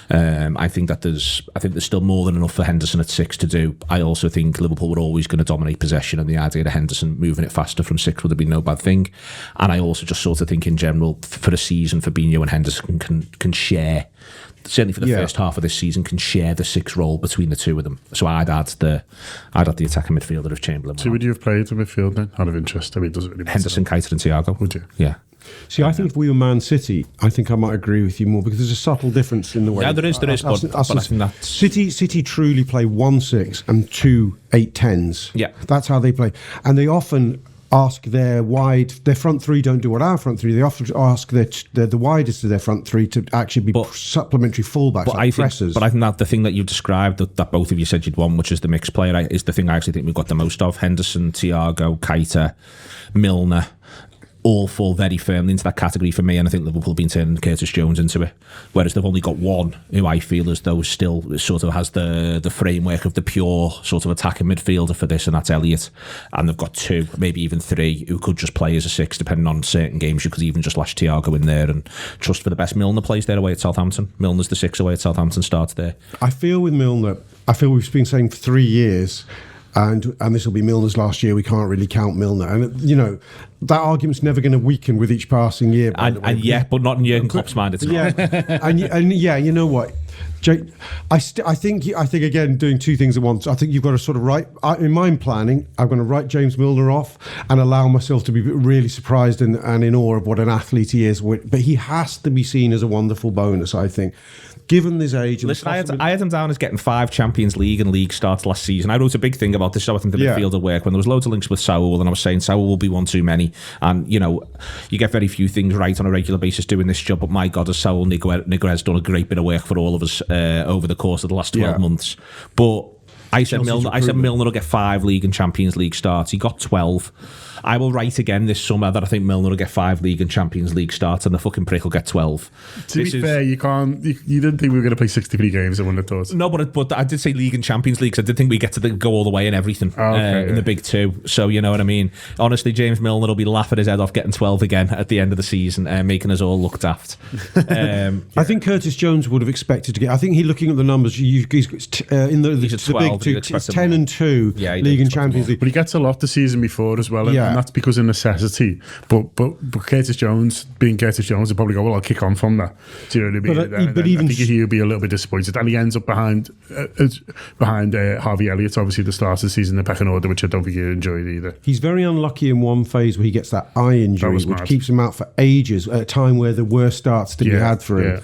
I think there's still more than enough for Henderson at 6 to do. I also think Liverpool were always going to dominate possession, and the idea of Henderson moving it faster from 6 would have been no bad thing. And I also just sort of think in general, for a season, Fabinho and Henderson can share, certainly for the first half of this season, can share the 6 role between the two of them. So I'd add the attacking midfielder of Chamberlain. So would you have played in midfield then, out of interest? I mean, does it really matter? Henderson, Keita and Thiago. Would you? Yeah. See, I think if we were Man City, I think I might agree with you more, because there's a subtle difference in the way. Yeah, there is, but I think that's... City truly play 1-6 and 2 8-10s. Yeah. That's how they play. And they often ask their front three don't do what our front three. They often ask the widest of their front three to actually be supplementary fullbacks, like pressers. But I think that the thing that you described, that both of you said you'd want, which is the mixed player, is the thing I actually think we've got the most of. Henderson, Thiago, Keita, Milner, all fall very firmly into that category for me, and I think Liverpool have been turning Curtis Jones into it, whereas they've only got one who I feel as though still sort of has the framework of the pure sort of attacking midfielder for this, and that's Elliott. And they've got 2, maybe even 3, who could just play as a 6 depending on certain games. You could even just lash Thiago in there and trust for the best. Milner plays there away at Southampton. Milner's the 6 away at Southampton, starts there. I feel with Milner, we've been saying for 3 years, and this will be Milner's last year, we can't really count Milner. And, you know, that argument's never going to weaken with each passing year. But not in Jurgen Klopp's mind, it's not. and you know what? I think again, doing 2 things at once. I think you've got to sort of in mind planning, I'm going to write James Milner off and allow myself to be really surprised and in awe of what an athlete he is. But he has to be seen as a wonderful bonus, I think. Given his age... Listen, I had him down as getting 5 Champions League and league starts last season. I wrote a big thing about this, so I think the midfield will work, when there was loads of links with Saul, and I was saying Saul will be one too many. And, you know, you get very few things right on a regular basis doing this job, but my God, has Saul Niguez done a great bit of work for all of us over the course of the last 12 months. But I said Milner will get 5 league and Champions League starts. He got 12. I will write again this summer that I think Milner will get 5 league and Champions League starts, and the fucking prick will get 12. To be fair, you didn't think we were going to play 63 games, I wouldn't have thought. No, but I did say league and Champions League, because I did think we get to go all the way in everything in the big 2. So you know what I mean. Honestly, James Milner will be laughing his head off getting 12 again at the end of the season, making us all look daft. I think Curtis Jones would have expected to get. I think looking at the numbers, he's in the big 2. It's 10 and 2 league and Champions League. But he gets a lot the season before as well, and that's because of necessity. But Curtis Jones, being Curtis Jones, will probably go, well, I'll kick on from that. Do you know what I mean? But even I think he'll be a little bit disappointed, and he ends up behind Harvey Elliott, obviously the start of the season, the pecking order, which I don't think he enjoyed either. He's very unlucky in one phase where he gets that eye injury, which keeps him out for ages, at a time where the worst starts to be had for him.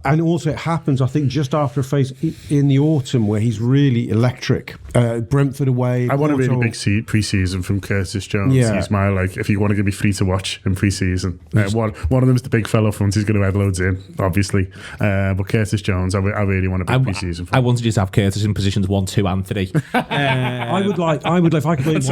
And also it happens, I think, just after a phase in the autumn where he's really electric. Brentford away. I want a really big pre-season from Curtis Jones. He's my, if you want to be free to watch in pre-season. One of them is the big fellow front who's going to add loads in, obviously. But Curtis Jones, I really want a big pre-season from. I wanted you to have Curtis in positions 1, 2 and 3. I would like if I could make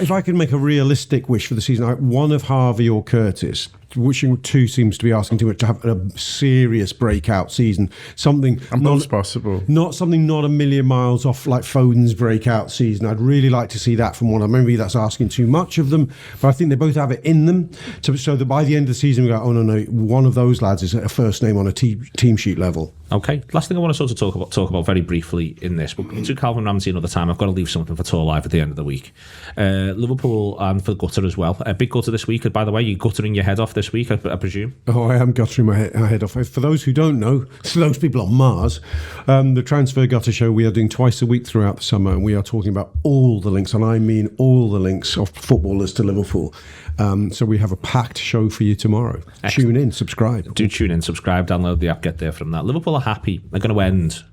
if I could make a realistic wish for the season, one of Harvey or Curtis. Wishing 2 seems to be asking too much, to have a serious breakout season. Something not possible. Not something not a million miles off like Foden's breakout season. I'd really like to see that from one of them. Maybe that's asking too much of them, but I think they both have it in them. So that by the end of the season we go, oh no, one of those lads is a first name on a team sheet level. Okay, last thing I want to sort of talk about very briefly in this, but to Calvin Ramsey another time. I've got to leave something for Tour Live at the end of the week. Liverpool and for Gutter as well. A big gutter this week. By the way, you're guttering your head off this week, I presume. Oh, I am guttering my head off. For those who don't know, so those people on Mars, the Transfer Gutter Show we are doing twice a week throughout the summer, and we are talking about all the links, and I mean all the links of footballers to Liverpool. So we have a packed show for you tomorrow. Excellent. Tune in, subscribe. Do tune in, subscribe, download the app, get there from that. Liverpool are happy. They're going to end,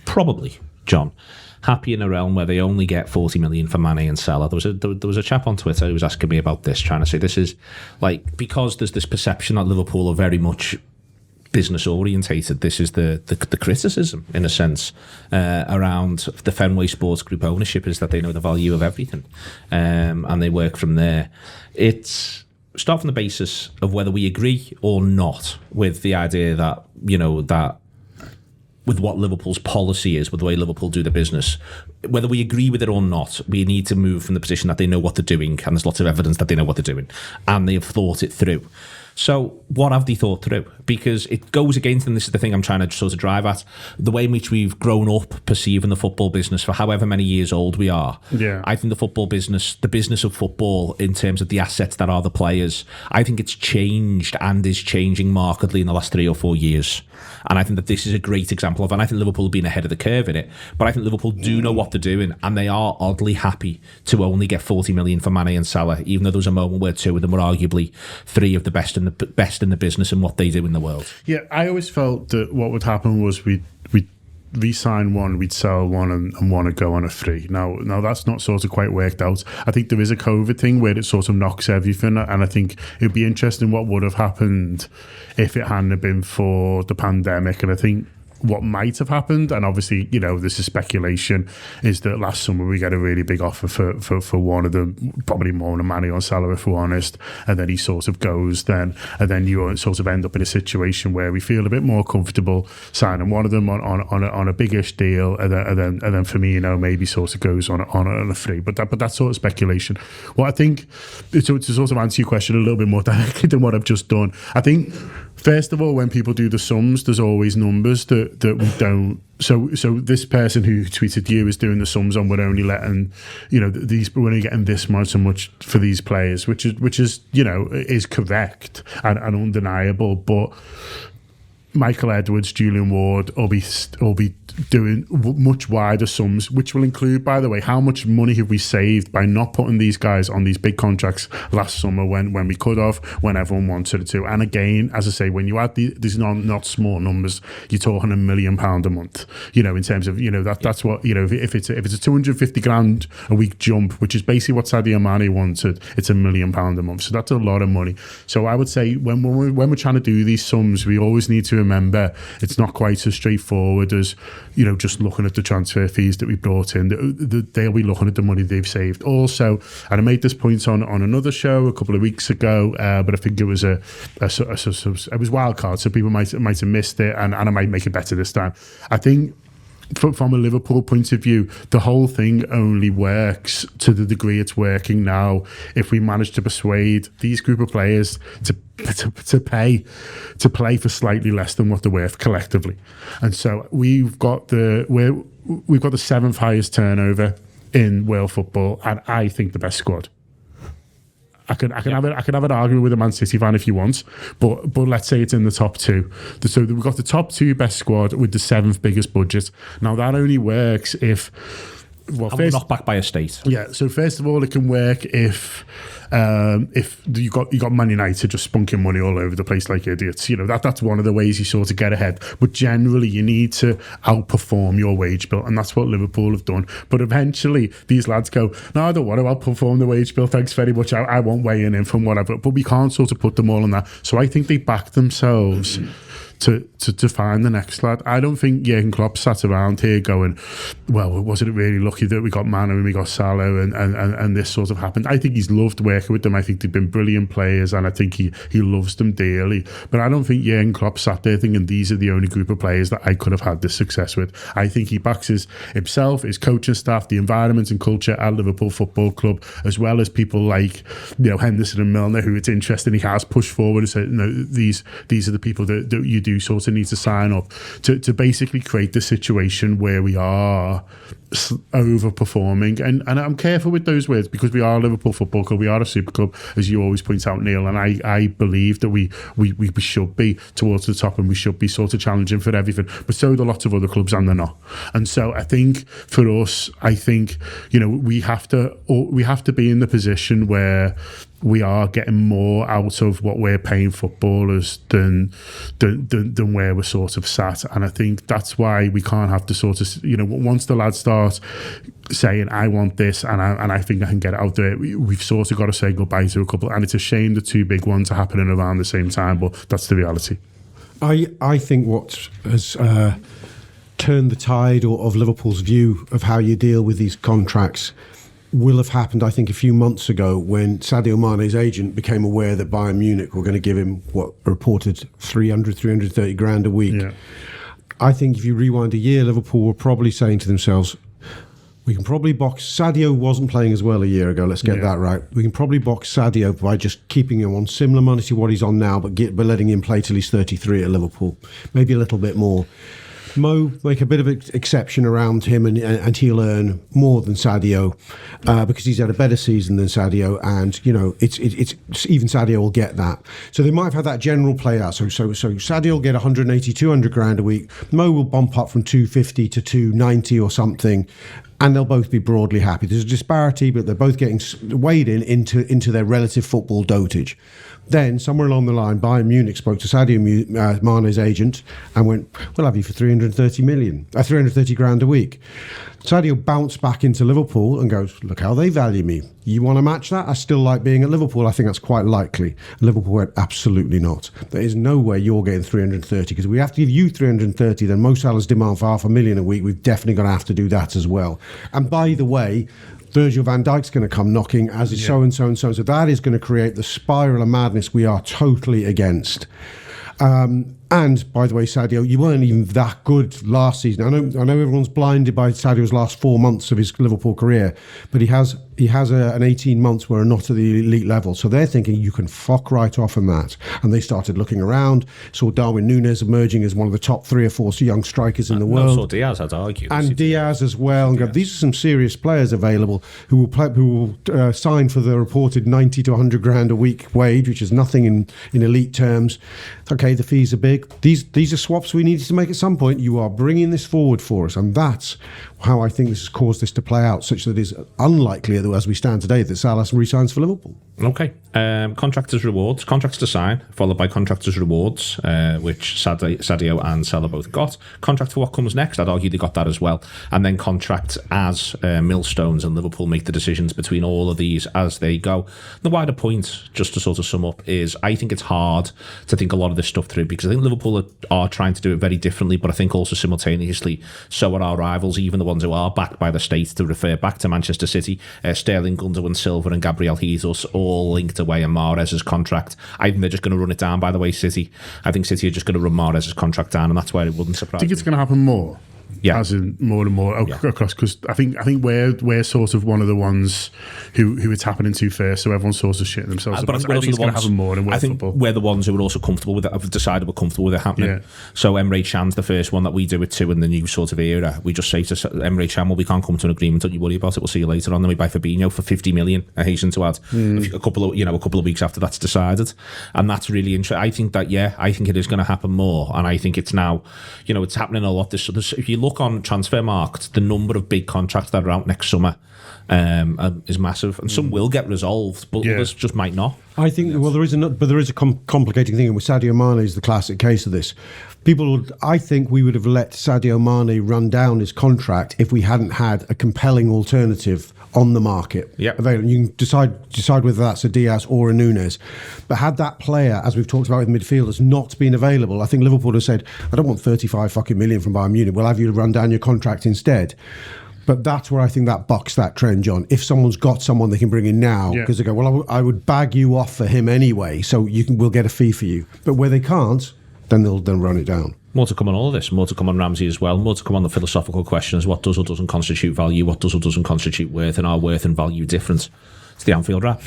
probably, John, happy in a realm where they only get 40 million for Mane and Salah. There was a chap on Twitter who was asking me about this, trying to say this is because there's this perception that Liverpool are very much business orientated. This is the criticism, in a sense, around the Fenway Sports Group ownership, is that they know the value of everything, and they work from there. It's start from the basis of whether we agree or not with the idea that, that with what Liverpool's policy is, with the way Liverpool do the business, whether we agree with it or not, we need to move from the position that they know what they're doing, and there's lots of evidence that they know what they're doing, and they have thought it through. So what have they thought through? Because it goes against, and this is the thing I'm trying to sort of drive at, the way in which we've grown up perceiving the football business for however many years old we are. Yeah. I think the football business, the business of football in terms of the assets that are the players, I think it's changed and is changing markedly in the last 3 or 4 years. And I think that this is a great example of, and I think Liverpool have been ahead of the curve in it, but I think Liverpool do know what they're doing, and they are oddly happy to only get 40 million for Mane and Salah, even though there was a moment where 2 of them were arguably 3 of the best in the business and what they do in the world. Yeah, I always felt that what would happen was we'd re-sign one, we'd sell one, and one would go on a free. Now that's not sort of quite worked out. I think there is a COVID thing where it sort of knocks everything, and I think it'd be interesting what would have happened if it hadn't been for the pandemic. And I think what might have happened, and obviously, you know, this is speculation, is that last summer we get a really big offer for one of them, probably more than Mane or Salah, if we're honest, and then he sort of goes then, and then you sort of end up in a situation where we feel a bit more comfortable signing one of them on a biggish deal, and then Firmino maybe sort of goes on a free, but that's sort of speculation. What I think, to sort of answer your question a little bit more directly than what I've just done, I think, first of all, when people do the sums, there's always numbers that we don't. So this person who tweeted you is doing the sums on, we're only letting, you know, we're only getting this much and much for these players, which is you know, is correct and undeniable. But Michael Edwards, Julian Ward will be doing much wider sums, which will include, by the way, how much money have we saved by not putting these guys on these big contracts last summer when we could have, when everyone wanted it to. And again, as I say, when you add these not small numbers, you're talking £1 million a month, you know, in terms of, you know, that's what, you know, if it's a 250 grand a week jump, which is basically what Sadio Mane wanted, it's £1 million a month. So that's a lot of money. So I would say when we're trying to do these sums, we always need to remember it's not quite as straightforward as, you know, just looking at the transfer fees that we brought in. They'll be looking at the money they've saved also. And I made this point on another show a couple of weeks ago, but I think it was it was wild card, so people might have missed it, and I might make it better this time. I think from a Liverpool point of view, the whole thing only works to the degree it's working now if we manage to persuade these group of players to play for slightly less than what they're worth collectively. And so we've got the 7th highest turnover in world football, and I think the best squad. I can have an argument with a Man City fan if you want, but let's say it's in the top 2. So we've got the top 2 best squad with the 7th biggest budget. Now that only works if, well, and we're not backed by a state. Yeah. So first of all, it can work if you got Man United just spunking money all over the place like idiots. You know, that's one of the ways you sort of get ahead. But generally, you need to outperform your wage bill, and that's what Liverpool have done. But eventually, these lads go, no, I don't want to outperform the wage bill. Thanks very much. I won't weigh in from whatever. But we can't sort of put them all on that. So I think they back themselves to find the next lad. I don't think Jurgen Klopp sat around here going, well, wasn't it really lucky that we got Mane and we got Salah and this sort of happened. I think he's loved working with them. I think they've been brilliant players, and I think he loves them dearly. But I don't think Jurgen Klopp sat there thinking these are the only group of players that I could have had this success with. I think he backs himself, his coaching staff, the environment and culture at Liverpool Football Club, as well as people like, you know, Henderson and Milner, who it's interesting he has pushed forward and said, no, these are the people that you do sort of need to sign up to basically create the situation where we are overperforming, and I'm careful with those words because we are a Liverpool Football Club, we are a super club, as you always point out, Neil, and I believe that we should be towards the top, and we should be sort of challenging for everything, but so do lots of other clubs, and they're not. And so I think for us, you know, we have to be in the position where we are getting more out of what we're paying footballers than where we're sort of sat. And I think that's why we can't have to sort of, you know, once the lads start saying, I want this and I think I can get it out there, we've sort of got to say goodbye to a couple. And it's a shame the 2 big ones are happening around the same time, but that's the reality. I think what has turned the tide of Liverpool's view of how you deal with these contracts will have happened, I think, a few months ago when Sadio Mane's agent became aware that Bayern Munich were going to give him what reported 330 grand a week. Yeah. I think if you rewind a year, Liverpool were probably saying to themselves, We can probably box. Sadio wasn't playing as well a year ago. Let's get that right. We can probably box Sadio by just keeping him on similar money to what he's on now, but letting him play till he's 33 at Liverpool, maybe a little bit more. Mo, make a bit of an exception around him, and he'll earn more than Sadio because he's had a better season than Sadio, and it's even Sadio will get that. So they might have had that general play out. So Sadio will get 180, 200 grand a week. Mo will bump up from 250 to 290 or something. And they'll both be broadly happy. There's a disparity, but they're both getting weighed into their relative football dotage. Then, somewhere along the line, Bayern Munich spoke to Sadio Mane's agent and went, "We'll have you for 330 grand a week." Sadio bounced back into Liverpool and goes, "Look how they value me. You want to match that? I still like being at Liverpool. I think that's quite likely." Liverpool went, "Absolutely not. There is no way you're getting 330 because we have to give you 330. Then Mo Salah's demand for $500,000 a week. We've definitely got to have to do that as well. And by the way, Virgil van Dijk's going to come knocking, as is so and so and so. So that is going to create the spiral of madness we are totally against. And by the way, Sadio, you weren't even that good last season. I know everyone's blinded by Sadio's last 4 months of his Liverpool career, but he has an 18 months where not at the elite level. So they're thinking you can fuck right off on that. And they started looking around, saw Darwin Núñez emerging as one of the top 3 or 4 young strikers in the world. Saw Diaz, I'd argue. And Diaz as well. And go, these are some serious players available who will sign for the reported 90 to 100 grand a week wage, which is nothing in elite terms. Okay, the fees are big. These are swaps we needed to make at some point. You are bringing this forward for us, and that's how I think this has caused this to play out, such that it is unlikely, as we stand today, that Salah re-signs for Liverpool. Okay. Contractors' rewards. Contracts to sign, followed by contractors' rewards, which Sadio and Salah both got. Contract for what comes next, I'd argue they got that as well. And then contracts as millstones, and Liverpool make the decisions between all of these as they go. The wider point, just to sort of sum up, is I think it's hard to think a lot of this stuff through, because I think Liverpool are trying to do it very differently, but I think also simultaneously so are our rivals, even the ones who are backed by the state, to refer back to Manchester City. Sterling, Gundogan, Silva and Gabriel Jesus all linked away in Mahrez's contract. I think they're just going to run it down, by the way, City. I think City are just going to run Mahrez's contract down, and that's why it wouldn't surprise me. I think it's going to happen more. Yeah. As in more and more across, because I think we're sort of one of the ones who it's happening to first, so everyone's sort of shitting themselves. But I think it's going to happen more in world football. We're the ones who are also comfortable with it, have decided we're comfortable with it happening. Yeah. So Emre Can's the first one that we do it to in the new sort of era. We just say to Emre Can, well, we can't come to an agreement, don't you worry about it, we'll see you later on. Then we buy Fabinho for 50 million, I hasten to add, a couple of weeks after that's decided. And that's really interesting. I think it is going to happen more, and I think it's now, it's happening a lot. If you look on Transfermarkt, the number of big contracts that are out next summer is massive, and some will get resolved, but others just might not. I think there is a complicating thing, and with Sadio Mane is the classic case of this. I think we would have let Sadio Mane run down his contract if we hadn't had a compelling alternative on the market available. You can decide whether that's a Diaz or a Núñez. But had that player, as we've talked about with midfielders, not been available, I think Liverpool would have said, I don't want 35 fucking million from Bayern Munich. We'll have you run down your contract instead. But that's where I think that bucks that trend, John. If someone's got someone they can bring in now, because they go, well, I would bag you off for him anyway, so we'll get a fee for you. But where they can't, then they'll run it down. More to come on all of this, more to come on Ramsey as well, more to come on the philosophical questions, what does or doesn't constitute value, what does or doesn't constitute worth, and are worth and value different? It's the Anfield Wrap.